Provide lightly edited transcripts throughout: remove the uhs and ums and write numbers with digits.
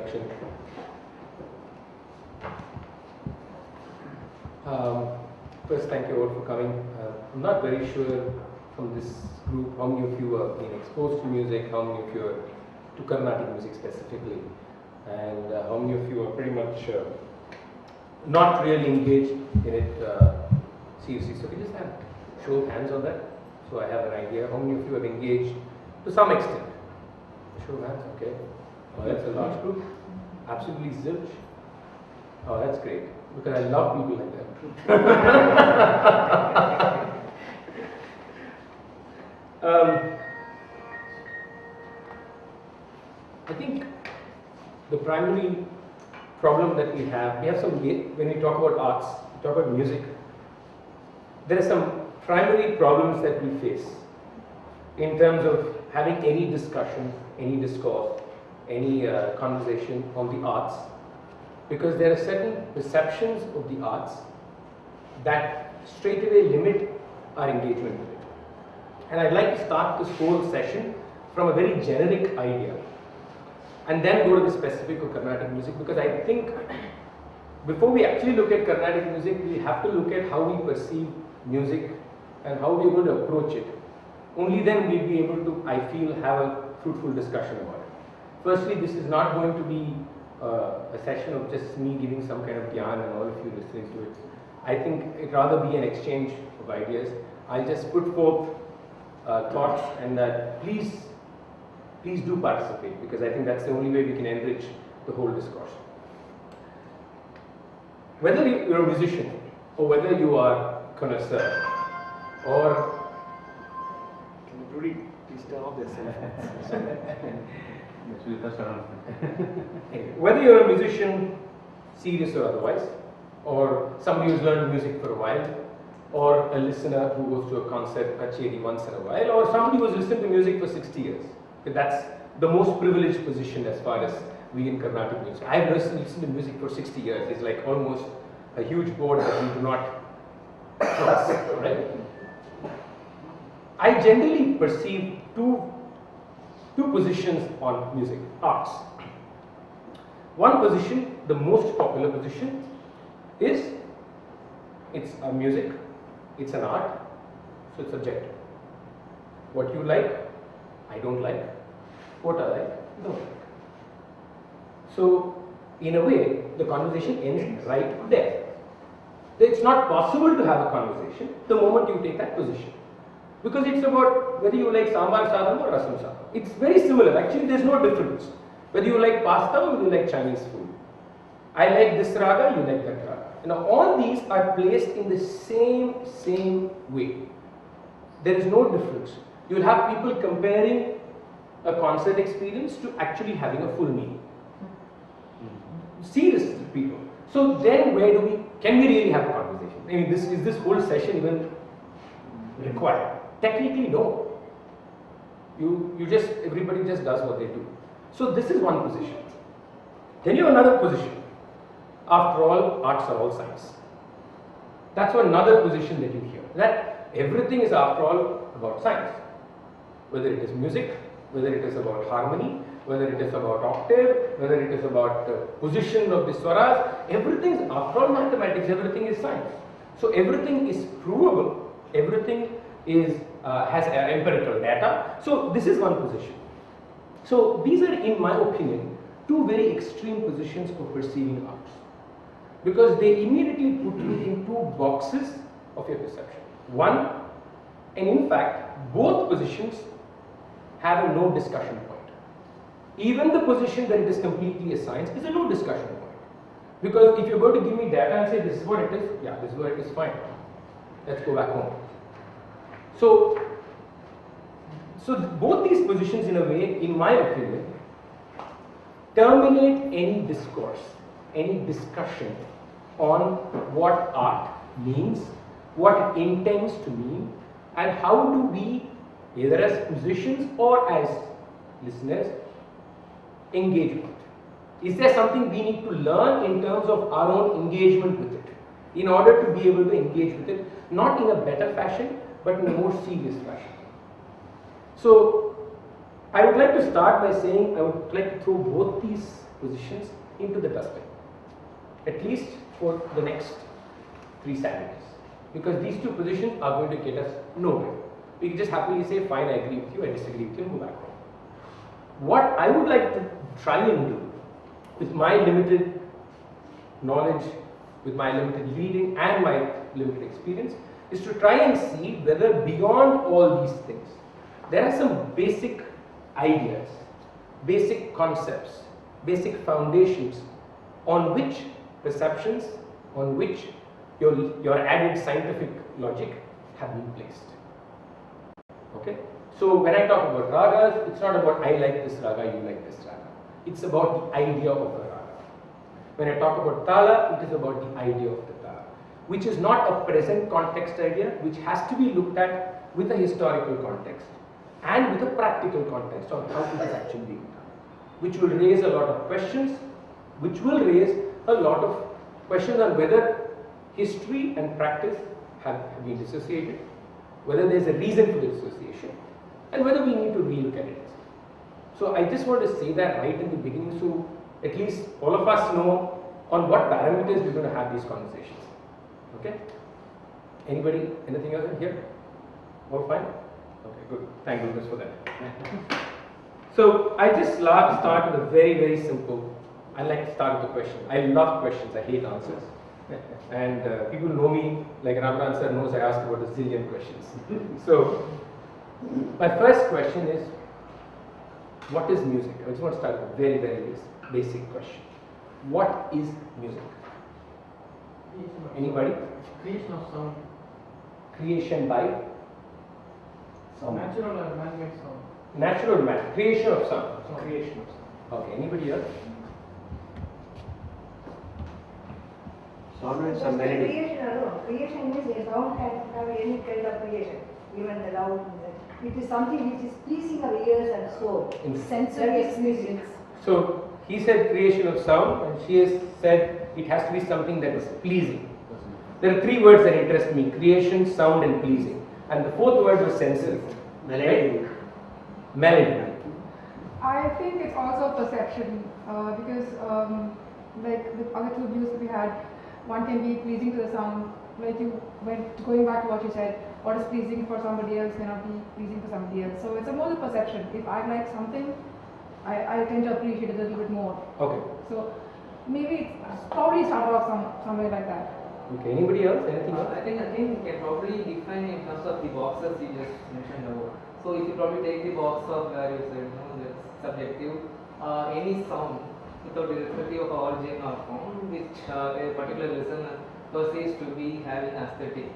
introduction. First, thank you all for coming. I'm not very sure from this group how many of you have been exposed to music, how many of you are to Carnatic music specifically, and how many of you are pretty much not really engaged in it seriously. So we just have show of hands on that, so I have an idea. How many of you have engaged to some extent? Show of hands, okay. Oh, that's a large group. Absolutely zilch. Oh, that's great, because I love people like that. I think the primary problem that we have some, when we talk about arts, we talk about music, there are some primary problems that we face in terms of having any discussion, any discourse, any conversation on the arts, because there are certain perceptions of the arts that straight away limit our engagement with it. And I'd like to start this whole session from a very generic idea and then go to the specific of Carnatic music, because I think before we actually look at Carnatic music, we have to look at how we perceive music and how we're going to approach it. Only then we'll be able to, I feel, have a fruitful discussion about it. Firstly, this is not going to be a session of just me giving some kind of gyan and all of you listening to it. I think it rather be an exchange of ideas. I'll just put forth thoughts, and that please do participate, because I think that's the only way we can enrich the whole discourse. Whether you're a musician or whether you are a connoisseur or can everybody please turn off their cell phones? Whether you're a musician, serious or otherwise, or somebody who's learned music for a while, or a listener who goes to a concert, kacheri once in a while, or somebody who's listened to music for 60 years. That's the most privileged position as far as we in Carnatic music. I've listened to music for 60 years. It's like almost a huge board that we do not cross, right? I generally perceive two positions on music, arts. One position, the most popular position, is it's a music, it's an art, so it's subjective. What you like, I don't like. What I like, don't like. So, in a way, the conversation ends right there. It's not possible to have a conversation the moment you take that position, because it's about whether you like sambar sadam or rasam sadam. It's very similar. Actually, there's no difference. Whether you like pasta or whether you like Chinese food. I like this raga, you like that raga. Now, all these are placed in the same way. There is no difference. You will have people comparing a concert experience to actually having a full meal. Serious people. So then, can we really have a conversation? I mean, is this whole session even required? Technically, no. Everybody just does what they do. So this is one position. Then you have another position. After all, arts are all science. That's another position that you hear. That everything is, after all, about science. Whether it is music, whether it is about harmony, whether it is about octave, whether it is about position of the swaras, everything is, after all, mathematics, everything is science. So everything is provable, everything is has empirical data. So this is one position. So these are, in my opinion, two very extreme positions of perceiving arts, because they immediately put you in two boxes of your perception. One, and in fact, both positions have a no discussion point. Even the position that it is completely a science is a no discussion point. Because if you're going to give me data and say this is what it is, yeah, this is what it is, fine. Let's go back home. So both these positions, in a way, in my opinion, terminate any discourse, any discussion on what art means, what it intends to mean, and how do we, either as musicians or as listeners, engage with it. Is there something we need to learn in terms of our own engagement with it, in order to be able to engage with it, not in a better fashion, but in a more serious fashion? So, I would like to start by saying, I would like to throw both these positions into the dustbin, at least for the next 3 Saturdays, because these 2 positions are going to get us nowhere. We can just happily say, fine, I agree with you, I disagree with you, and go back home. What I would like to try and do with my limited knowledge, with my limited reading and my limited experience, is to try and see whether beyond all these things, there are some basic ideas, basic concepts, basic foundations on which perceptions, on which your added scientific logic have been placed. Okay? So when I talk about ragas, it's not about I like this raga, you like this raga. It's about the idea of the raga. When I talk about tala, it is about the idea of the tala, which is not a present context idea, which has to be looked at with a historical context and with a practical context on how it is actually being done, which will raise a lot of questions, which will raise a lot of questions on whether history and practice have been dissociated, whether there is a reason for the dissociation, and whether we need to relook at it. So I just want to say that right in the beginning, so at least all of us know on what parameters we're going to have these conversations. Okay? Anybody, anything else here? All fine? Okay, good. Thank goodness for that. So I just start with a very, very simple. I like to start with a question. I love questions. I hate answers. And people know me, like Ramanan sir knows, I ask about a zillion questions. So my first question is, what is music? I just want to start with a very, very basic question. What is music? Anybody? Creation of sound. Creation by? Sound. Natural or man-made sound. Natural man. Creation of sound. Creation of sound. Okay, anybody else? Sound and Just some the melody. creation alone. Creation means a sound can have any kind of creation, even the loud. It is something which is pleasing our ears and soul. Sensory experience. So he said creation of sound, and she has said it has to be something that is pleasing. There are 3 words that interest me: creation, sound, and pleasing. And the 4th word was sensory. Melody. Melody. I think it's also perception because like the other 2 views that we had, one can be pleasing to the sound, like you went going back to what you said, what is pleasing for somebody else cannot be pleasing for somebody else. So it's a more the perception. If I like something, I tend to appreciate it a little bit more. Okay. So maybe it's probably started off somewhere like that. Okay. Anybody else? Anything else? I think we can probably define in terms of the boxes you just mentioned about. So if you probably take the box of where you said, that's subjective, any sound without irrespective of origin or form, which a particular listener perceives to be having aesthetic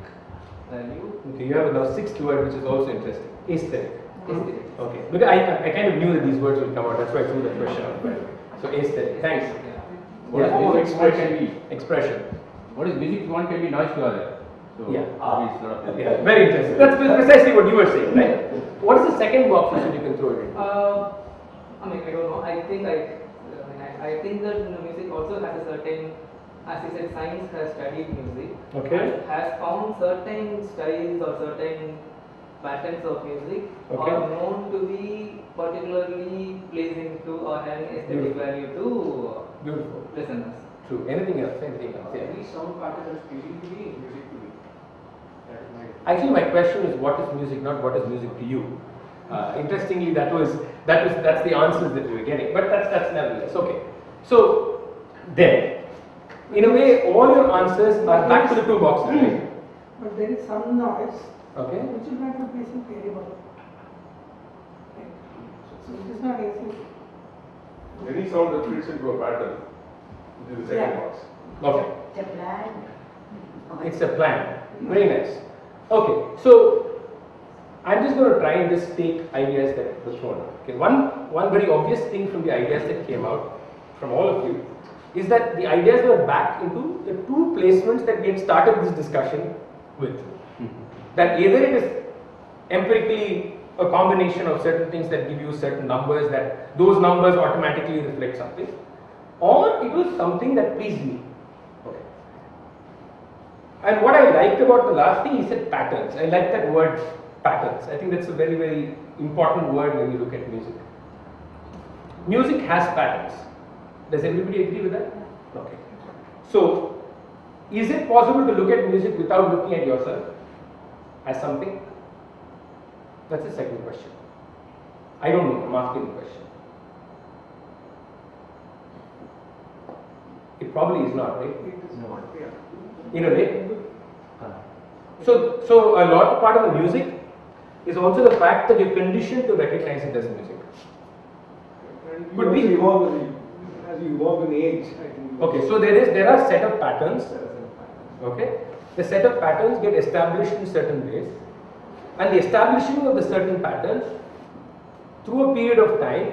value. Okay. You have now 6th word, which is also interesting. Aesthetic. Aesthetic. Okay. Because I kind of knew that these words would come out. That's why I threw the question out. So aesthetic. Thanks. Yeah. What Yeah. is music? What can be? Expression. What is music? One can be noise to other. So Yeah. it's sort of Yeah. Very interesting. That's precisely what you were saying, right? What is the second box so you can throw it in? I mean, I don't know. I think that music also has a certain, as you said, science has studied music. Okay. And has found certain styles or certain patterns of music Okay. are known to be particularly pleasing to or having aesthetic Beautiful. value to Beautiful. listeners. True. Anything else? Anything else? Yeah. Every sound pattern is pleasing to me, music to me. That is my. Actually, my question is, what is music, not what is music to you? Interestingly, that's the answers that we were getting. But that's nevertheless okay. So then, in a way, all your answers are back to the 2 boxes, right? But there is some noise Okay. which is not replacing variable. So it is not easy. Any sound that fits into a pattern, which is the second Yeah. box. Okay. The plan. It's a plan. Very nice. Okay. So I'm just going to try and just take ideas that were thrown out. Okay. One very obvious thing from the ideas that came out from all of you is that the ideas were back into the 2 placements that we had started this discussion with. That either it is empirically a combination of certain things that give you certain numbers, that those numbers automatically reflect something, or it was something that pleased me. Okay. And what I liked about the last thing, he said patterns. I like that word patterns. I think that's a very, very important word when you look at music. Music has patterns. Does everybody agree with that? Okay. So, is it possible to look at music without looking at yourself as something? That's the second question. I don't know, I'm asking the question. It probably is not, right? It is not, yeah. In a way. So a lot part of the music is also the fact that you're conditioned to recognize it as music. And you Could also be. evolve as you evolve in age, I think. you Okay, also- so there are set of patterns. Okay, the set of patterns get established in certain ways, and the establishing of the certain patterns through a period of time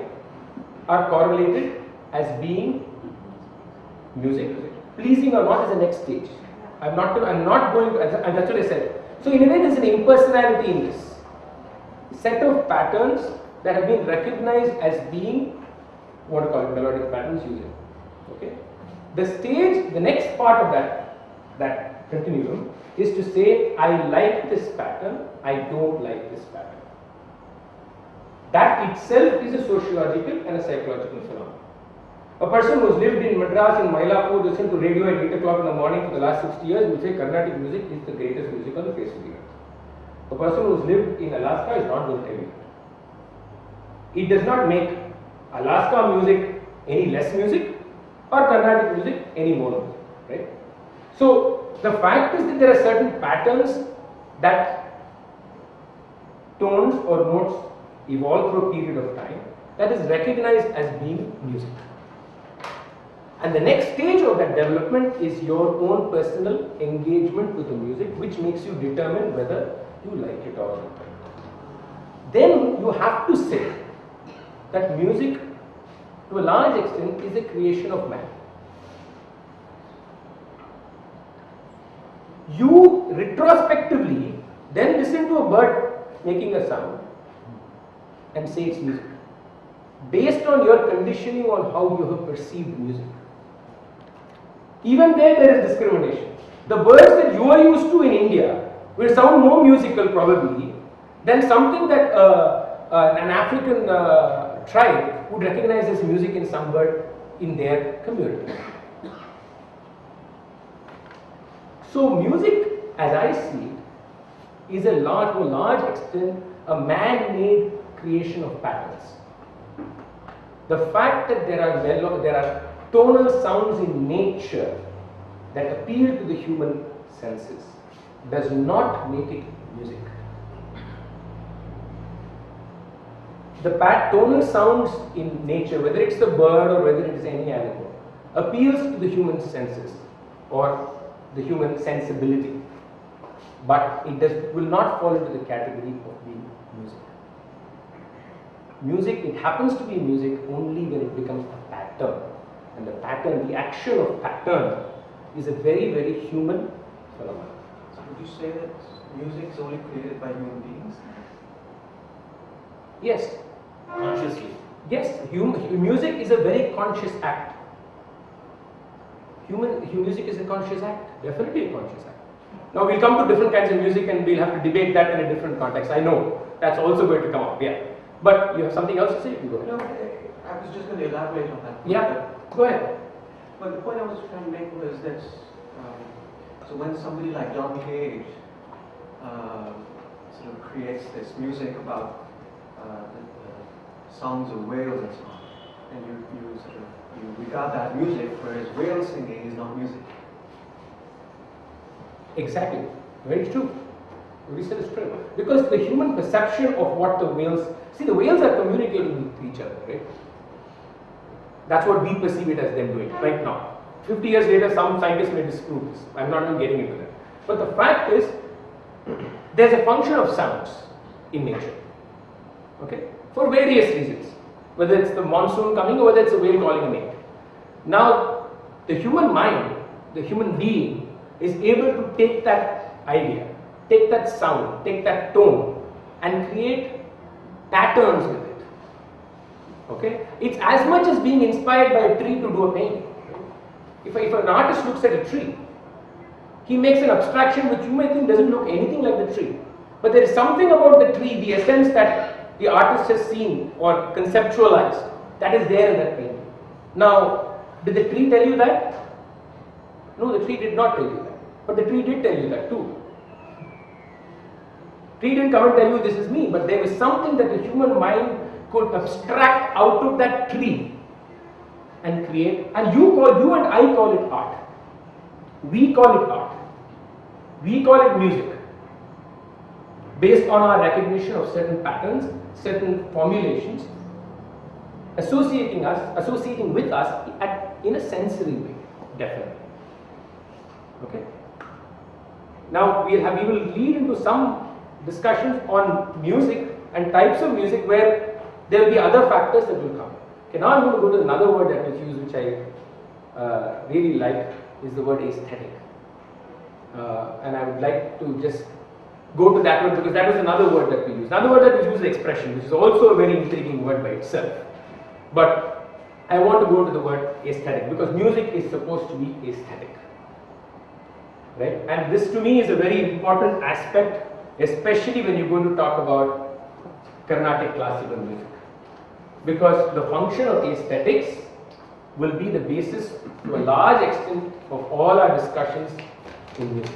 are correlated as being music. Pleasing or not is the next stage. I'm not going to, and that's what I said. So in a way, there's an impersonality in this set of patterns that have been recognized as being, what to call it, melodic patterns using. Okay, the stage, the next part of that continuum is to say, I like this pattern, I don't like this pattern. That itself is a sociological and a psychological phenomenon. A person who has lived in Madras, in Mylapore, listened to radio at 8 o'clock in the morning for the last 60 years will say Carnatic music is the greatest music on the face of the earth. A person who has lived in Alaska is not going to tell you that. It does not make Alaska music any less music or Carnatic music any more music, right? So the fact is that there are certain patterns that tones or notes evolve through a period of time that is recognized as being music. And the next stage of that development is your own personal engagement with the music, which makes you determine whether you like it or not. Then you have to say that music, to a large extent, is a creation of man. You retrospectively then listen to a bird making a sound and say it's music, based on your conditioning on how you have perceived music. Even there is discrimination. The birds that you are used to in India will sound more musical probably than something that an African tribe would recognize as music in some bird in their community. So music, as I see it, is to a large extent a man-made creation of patterns. The fact that there are tonal sounds in nature that appeal to the human senses does not make it music. The tonal sounds in nature, whether it's the bird or whether it is any animal, appeals to the human senses or the human sensibility, but it will not fall into the category of being music. Music, it happens to be music only when it becomes a pattern. And the pattern, the action of pattern is a very, very human phenomenon. So would you say that music is only created by human beings? Yes. Consciously. Yes, music is a very conscious act. Music is a conscious act, definitely a conscious act. Now we'll come to different kinds of music and we'll have to debate that in a different context. I know that's also going to come up, yeah. But you have something else to say? You go ahead. No, I was just going to elaborate on that. Yeah, go ahead. Well, the point I was trying to make was that so when somebody like John Cage sort of creates this music about the songs of whales and so on, and you regard that music, whereas whale singing is not music. Exactly, very true. What you said is true. Because the human perception of what the whales, see, the whales are communicating with each other, right? That's what we perceive it as them doing right now. 50 years later, some scientists may disprove this. I'm not even getting into that. But the fact is, there's a function of sounds in nature, okay? For various reasons. Whether it's the monsoon coming or whether it's a whale calling a mate. Now, the human mind, the human being, is able to take that idea, take that sound, take that tone, and create patterns with it. Okay? It's as much as being inspired by a tree to do a painting. If an artist looks at a tree, he makes an abstraction which you may think doesn't look anything like the tree. But there is something about the tree, the essence that the artist has seen or conceptualized, that is there in that painting. Now, Did the tree tell you that? No, the tree did not tell you that. But the tree did tell you that too. Tree didn't come and tell you this is me, but there was something that the human mind could abstract out of that tree and create. And you and I call it art. We call it art. We call it music. Based on our recognition of certain patterns, certain formulations, associating with us in a sensory way, definitely. Okay. Now we will lead into some discussions on music and types of music where there will be other factors that will come. Okay, now I'm going to go to another word that was used, which I really like, is the word aesthetic. And I would like to just go to that word because that was another word that we used. Another word that was used is expression, which is also a very intriguing word by itself. But I want to go to the word aesthetic because music is supposed to be aesthetic. Right? And this to me is a very important aspect, especially when you're going to talk about Carnatic classical music. Because the function of aesthetics will be the basis to a large extent of all our discussions in music.